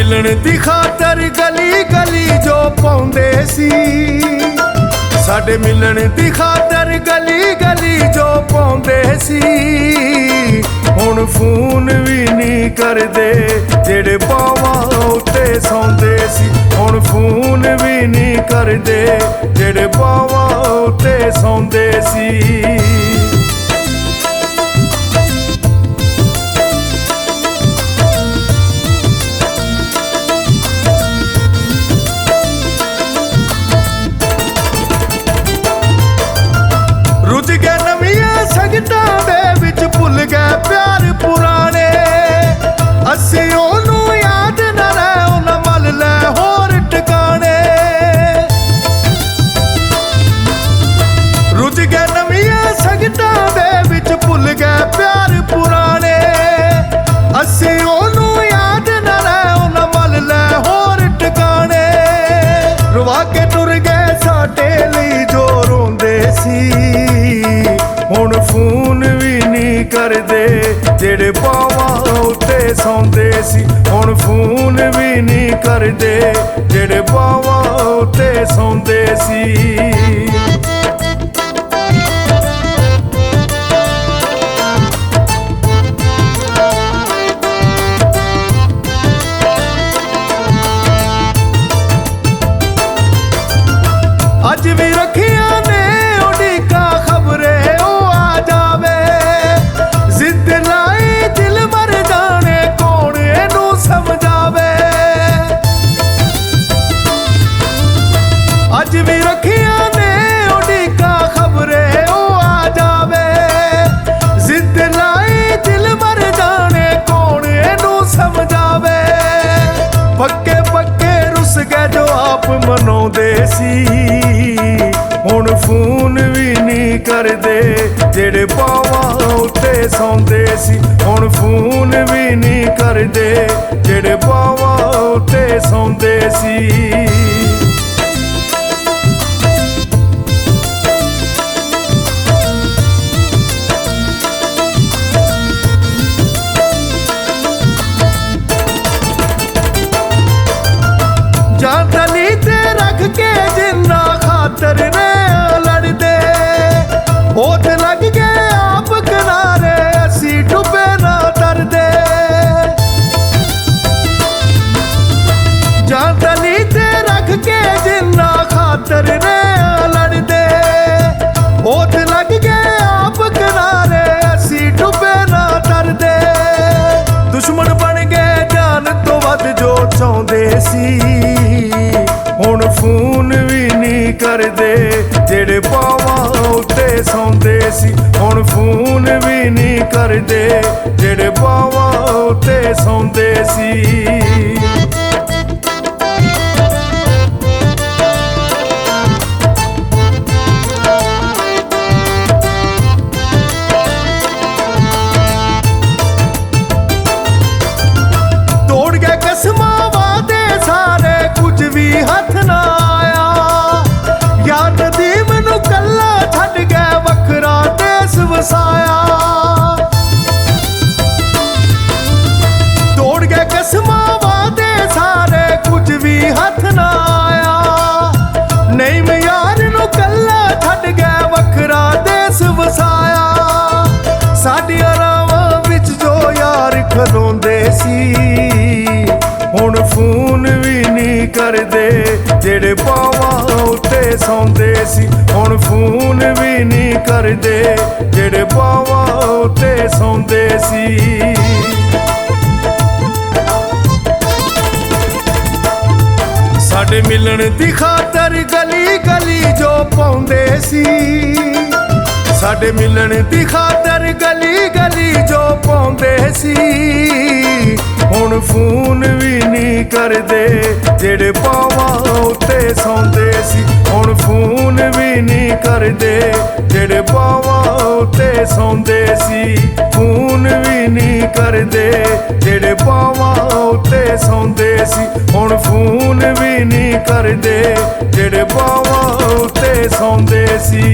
मिलन दी खातर गली गली जो पाउंदे सी, साडे मिलन दी खातर गली गली जो पाउंदे सी। हुण फोन भी नहीं करदे जेड़े पावां उत्ते सौंदे सी। हुण फोन भी नहीं करदे जेड़े पावां उत्ते सौंदे सी। संगतां दे विच भुल गए प्यार पुराने, असीं ओनू याद न रहे उन्हां मल लै होर ठिकाने। रुझ गए नवीआं संगतां दे विच भुल गए प्यार पुराने, असीं ओनू याद न रहे उन्हां मल लै होर ठिकाने। रुवा के टुर गए साडे लई जो रोंदे सी। हुण फोन भी नहीं करदे जेड़े पावां उत्ते सौंदे सी। हुण फोन भी नहीं करदे जेड़े पावां उत्ते सौंदे सी। अज भी रखियां ने उड़ीका खबरे समझावे। अज भी रखियां ने उड़ीका खबरे ओ आ जावे। जिद लाई दिल मर जाने कौन एनू समझावे। पक्के पक्के रुस गए जो आप मनाउंदे सी। हुण फोन भी नहीं करदे जेड़े पावां उत्ते सौंदे सी। हुण फोन भी नहीं करदे जेड़े पावां उत्ते सौंदे सी। जान तली ते रख के जिन्ना खातर ने लड़दे, ओत लग गए आप किनारे असी डुबे ना तरदे। जान तली ते रख के जिन्ना खातर ने लड़दे, ओत लग गए आप किनारे असी डुबे ना तरदे। दुश्मन बन गए जान तो वध जो चाहुंदे सी। हुण फोन भी नहीं करदे जेड़े पावां उत्ते सौंदे सी। हुण फोन भी नहीं करदे जेड़े पावां उत्ते सौंदे सी। तोड़ गए कसमां वादे सारे कुछ भी हथ ना आया। याद दी मैनू कल्ला छड्ड गए वखरा देस वसाया। तोड़ गए कसमां वादे सारे कुछ भी हथ ना आया। नहीं मैं यार नू कल्ला छड्ड गए वखरा देस वसाया। साडियां रावां विच जो यार खलोंदे सी। हुण फोन भी नहीं करदे जेड़े पावां उत्ते सौंदे सी। हुण फोन भी नहीं करदे जेड़े पावां उत्ते सौंदे सी। साडे मिलन दी खातर गली गली जो पाउंदे सी। साडे मिलन दी खातर गली गली जो पाउंदे सी। हुण फोन भी नहीं करदे जेड़े पावां उत्ते सौंदे सी। हुण फोन भी नहीं करदे जेड़े पावां उत्ते सौंदे सी। फोन भी नहीं करदे जेड़े पावां उत्ते सौंदे सी। हुण फोन भी नहीं करदे जेड़े पावां उत्ते सौंदे सी।